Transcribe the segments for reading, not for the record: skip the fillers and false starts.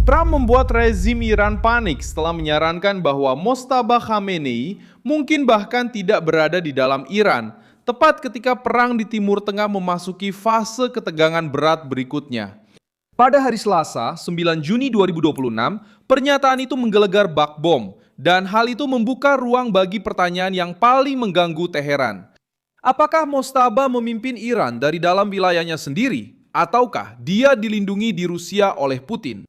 Trump membuat rezim Iran panik setelah menyarankan bahwa Mojtaba Khamenei mungkin bahkan tidak berada di dalam Iran, tepat ketika perang di Timur Tengah memasuki fase ketegangan berat berikutnya. Pada hari Selasa, 9 Juni 2026, pernyataan itu menggelegar bak bom, dan hal itu membuka ruang bagi pertanyaan yang paling mengganggu Teheran. Apakah Mojtaba memimpin Iran dari dalam wilayahnya sendiri, ataukah dia dilindungi di Rusia oleh Putin?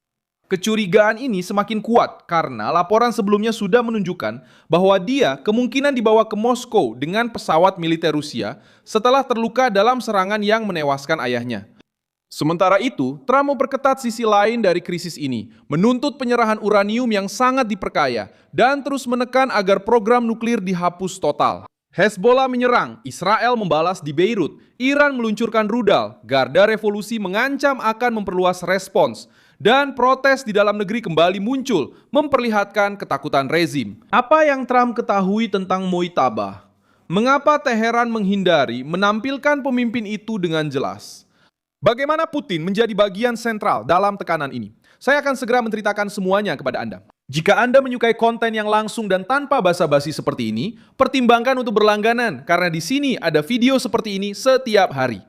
Kecurigaan ini semakin kuat karena laporan sebelumnya sudah menunjukkan bahwa dia kemungkinan dibawa ke Moskow dengan pesawat militer Rusia setelah terluka dalam serangan yang menewaskan ayahnya. Sementara itu, Trump memperketat sisi lain dari krisis ini, menuntut penyerahan uranium yang sangat diperkaya dan terus menekan agar program nuklir dihapus total. Hezbollah menyerang, Israel membalas di Beirut, Iran meluncurkan rudal, Garda Revolusi mengancam akan memperluas respons, dan protes di dalam negeri kembali muncul, memperlihatkan ketakutan rezim. Apa yang Trump ketahui tentang Mojtaba? Mengapa Teheran menghindari menampilkan pemimpin itu dengan jelas? Bagaimana Putin menjadi bagian sentral dalam tekanan ini? Saya akan segera menceritakan semuanya kepada Anda. Jika Anda menyukai konten yang langsung dan tanpa basa-basi seperti ini, pertimbangkan untuk berlangganan karena di sini ada video seperti ini setiap hari.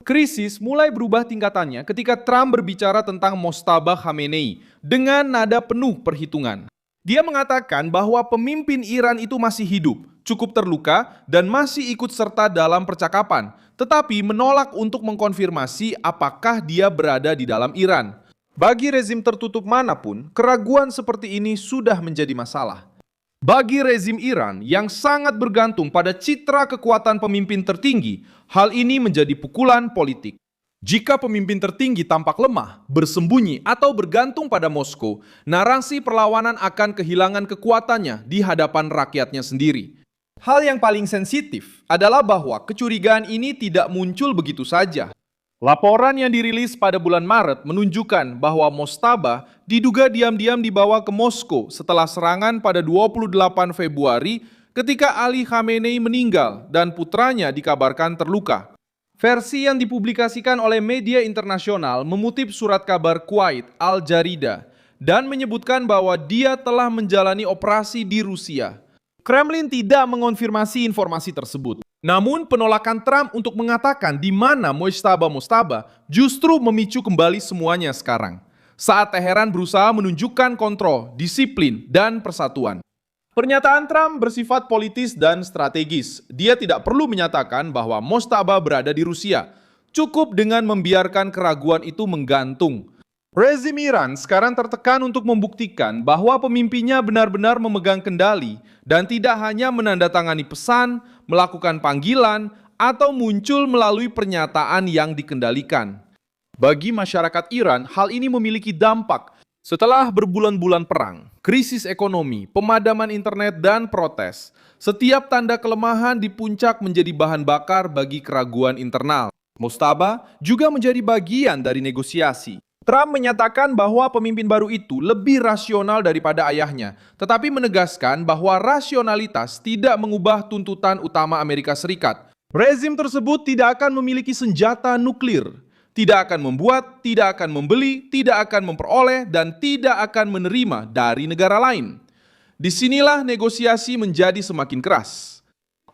Krisis mulai berubah tingkatannya ketika Trump berbicara tentang Mojtaba Khamenei dengan nada penuh perhitungan. Dia mengatakan bahwa pemimpin Iran itu masih hidup, cukup terluka, dan masih ikut serta dalam percakapan, tetapi menolak untuk mengkonfirmasi apakah dia berada di dalam Iran. Bagi rezim tertutup manapun, keraguan seperti ini sudah menjadi masalah. Bagi rezim Iran yang sangat bergantung pada citra kekuatan pemimpin tertinggi, hal ini menjadi pukulan politik. Jika pemimpin tertinggi tampak lemah, bersembunyi, atau bergantung pada Moskow, narasi perlawanan akan kehilangan kekuatannya di hadapan rakyatnya sendiri. Hal yang paling sensitif adalah bahwa kecurigaan ini tidak muncul begitu saja. Laporan yang dirilis pada bulan Maret menunjukkan bahwa Mojtaba diduga diam-diam dibawa ke Moskow setelah serangan pada 28 Februari ketika Ali Khamenei meninggal dan putranya dikabarkan terluka. Versi yang dipublikasikan oleh media internasional memutip surat kabar Kuwait Al Jarida dan menyebutkan bahwa dia telah menjalani operasi di Rusia. Kremlin tidak mengonfirmasi informasi tersebut. Namun penolakan Trump untuk mengatakan di mana Mojtaba justru memicu kembali semuanya sekarang. Saat Teheran berusaha menunjukkan kontrol, disiplin, dan persatuan. Pernyataan Trump bersifat politis dan strategis. Dia tidak perlu menyatakan bahwa Mojtaba berada di Rusia. Cukup dengan membiarkan keraguan itu menggantung. Rezim Iran sekarang tertekan untuk membuktikan bahwa pemimpinnya benar-benar memegang kendali dan tidak hanya menandatangani pesan, melakukan panggilan, atau muncul melalui pernyataan yang dikendalikan. Bagi masyarakat Iran, hal ini memiliki dampak. Setelah berbulan-bulan perang, krisis ekonomi, pemadaman internet, dan protes, setiap tanda kelemahan di puncak menjadi bahan bakar bagi keraguan internal. Mojtaba juga menjadi bagian dari negosiasi. Trump menyatakan bahwa pemimpin baru itu lebih rasional daripada ayahnya, tetapi menegaskan bahwa rasionalitas tidak mengubah tuntutan utama Amerika Serikat. Rezim tersebut tidak akan memiliki senjata nuklir, tidak akan membuat, tidak akan membeli, tidak akan memperoleh, dan tidak akan menerima dari negara lain. Disinilah negosiasi menjadi semakin keras.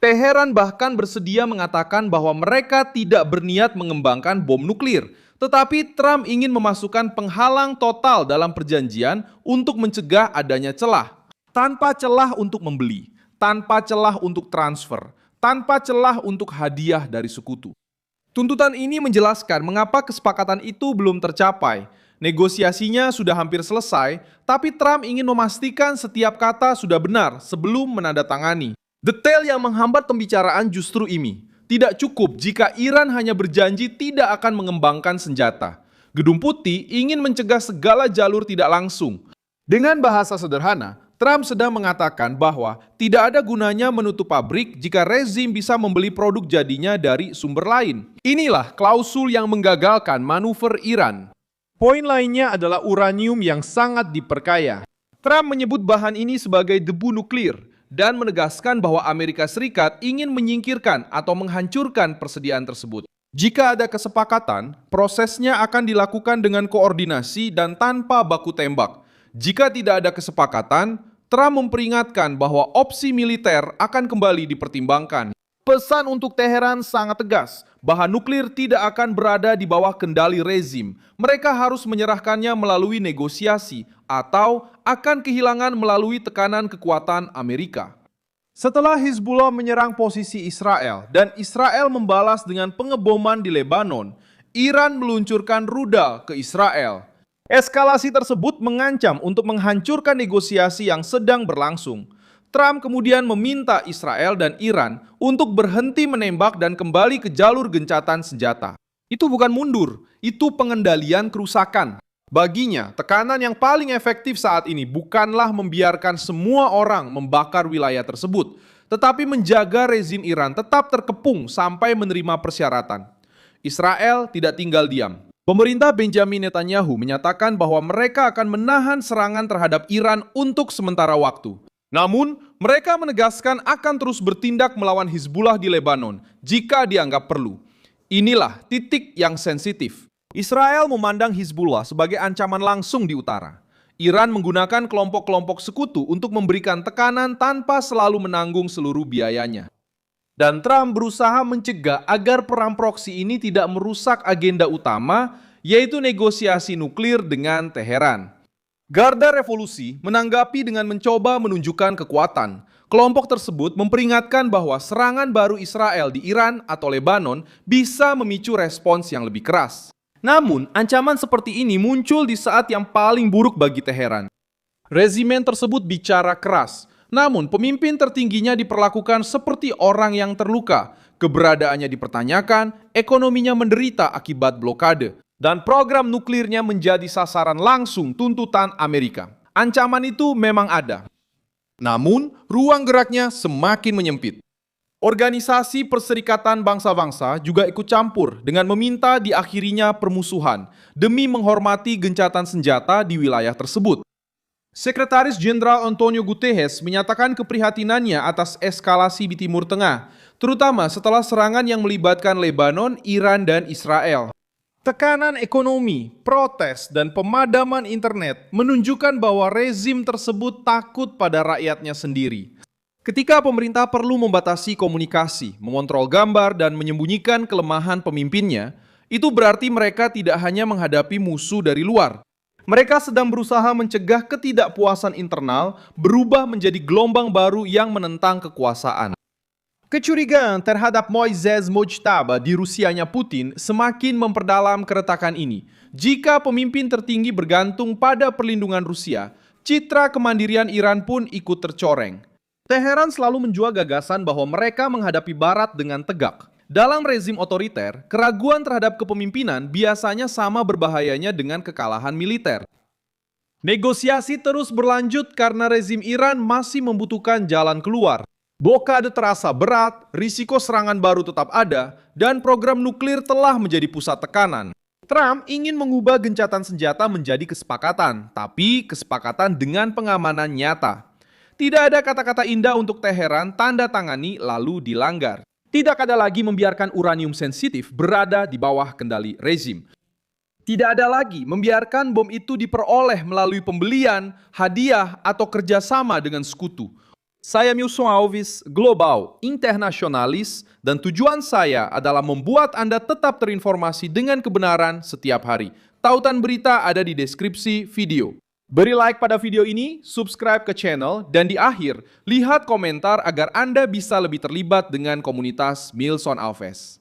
Teheran bahkan bersedia mengatakan bahwa mereka tidak berniat mengembangkan bom nuklir, tetapi Trump ingin memasukkan penghalang total dalam perjanjian untuk mencegah adanya celah. Tanpa celah untuk membeli, tanpa celah untuk transfer, tanpa celah untuk hadiah dari sekutu. Tuntutan ini menjelaskan mengapa kesepakatan itu belum tercapai. Negosiasinya sudah hampir selesai, tapi Trump ingin memastikan setiap kata sudah benar sebelum menandatangani. Detail yang menghambat pembicaraan justru ini. Tidak cukup jika Iran hanya berjanji tidak akan mengembangkan senjata. Gedung Putih ingin mencegah segala jalur tidak langsung. Dengan bahasa sederhana, Trump sedang mengatakan bahwa tidak ada gunanya menutup pabrik jika rezim bisa membeli produk jadinya dari sumber lain. Inilah klausul yang menggagalkan manuver Iran. Poin lainnya adalah uranium yang sangat diperkaya. Trump menyebut bahan ini sebagai debu nuklir dan menegaskan bahwa Amerika Serikat ingin menyingkirkan atau menghancurkan persediaan tersebut. Jika ada kesepakatan, prosesnya akan dilakukan dengan koordinasi dan tanpa baku tembak. Jika tidak ada kesepakatan, Trump memperingatkan bahwa opsi militer akan kembali dipertimbangkan. Pesan untuk Teheran sangat tegas, bahan nuklir tidak akan berada di bawah kendali rezim. Mereka harus menyerahkannya melalui negosiasi atau akan kehilangan melalui tekanan kekuatan Amerika. Setelah Hizbullah menyerang posisi Israel dan Israel membalas dengan pengeboman di Lebanon, Iran meluncurkan rudal ke Israel. Eskalasi tersebut mengancam untuk menghancurkan negosiasi yang sedang berlangsung. Trump kemudian meminta Israel dan Iran untuk berhenti menembak dan kembali ke jalur gencatan senjata. Itu bukan mundur, itu pengendalian kerusakan. Baginya, tekanan yang paling efektif saat ini bukanlah membiarkan semua orang membakar wilayah tersebut, tetapi menjaga rezim Iran tetap terkepung sampai menerima persyaratan. Israel tidak tinggal diam. Pemerintah Benjamin Netanyahu menyatakan bahwa mereka akan menahan serangan terhadap Iran untuk sementara waktu. Namun, mereka menegaskan akan terus bertindak melawan Hizbullah di Lebanon jika dianggap perlu. Inilah titik yang sensitif. Israel memandang Hizbullah sebagai ancaman langsung di utara. Iran menggunakan kelompok-kelompok sekutu untuk memberikan tekanan tanpa selalu menanggung seluruh biayanya. Dan Trump berusaha mencegah agar perang proksi ini tidak merusak agenda utama, yaitu negosiasi nuklir dengan Teheran. Garda Revolusi menanggapi dengan mencoba menunjukkan kekuatan. Kelompok tersebut memperingatkan bahwa serangan baru Israel di Iran atau Lebanon bisa memicu respons yang lebih keras. Namun, ancaman seperti ini muncul di saat yang paling buruk bagi Teheran. Rezimen tersebut bicara keras, namun pemimpin tertingginya diperlakukan seperti orang yang terluka. Keberadaannya dipertanyakan, ekonominya menderita akibat blokade. Dan program nuklirnya menjadi sasaran langsung tuntutan Amerika. Ancaman itu memang ada. Namun, ruang geraknya semakin menyempit. Organisasi Perserikatan Bangsa-Bangsa juga ikut campur dengan meminta diakhirinya permusuhan demi menghormati gencatan senjata di wilayah tersebut. Sekretaris Jenderal Antonio Guterres menyatakan keprihatinannya atas eskalasi di Timur Tengah, terutama setelah serangan yang melibatkan Lebanon, Iran, dan Israel. Tekanan ekonomi, protes, dan pemadaman internet menunjukkan bahwa rezim tersebut takut pada rakyatnya sendiri. Ketika pemerintah perlu membatasi komunikasi, mengontrol gambar, dan menyembunyikan kelemahan pemimpinnya, itu berarti mereka tidak hanya menghadapi musuh dari luar. Mereka sedang berusaha mencegah ketidakpuasan internal berubah menjadi gelombang baru yang menentang kekuasaan. Kecurigaan terhadap Moises Mojtaba di Rusianya Putin semakin memperdalam keretakan ini. Jika pemimpin tertinggi bergantung pada perlindungan Rusia, citra kemandirian Iran pun ikut tercoreng. Teheran selalu menjual gagasan bahwa mereka menghadapi Barat dengan tegak. Dalam rezim otoriter, keraguan terhadap kepemimpinan biasanya sama berbahayanya dengan kekalahan militer. Negosiasi terus berlanjut karena rezim Iran masih membutuhkan jalan keluar. Blokade terasa berat, risiko serangan baru tetap ada, dan program nuklir telah menjadi pusat tekanan. Trump ingin mengubah gencatan senjata menjadi kesepakatan, tapi kesepakatan dengan pengamanan nyata. Tidak ada kata-kata indah untuk Teheran tanda tangani lalu dilanggar. Tidak ada lagi membiarkan uranium sensitif berada di bawah kendali rezim. Tidak ada lagi membiarkan bom itu diperoleh melalui pembelian, hadiah, atau kerjasama dengan sekutu. Saya Milson Alves, Global Internasionalis, dan tujuan saya adalah membuat Anda tetap terinformasi dengan kebenaran setiap hari. Tautan berita ada di deskripsi video. Beri like pada video ini, subscribe ke channel, dan di akhir, lihat komentar agar Anda bisa lebih terlibat dengan komunitas Milson Alves.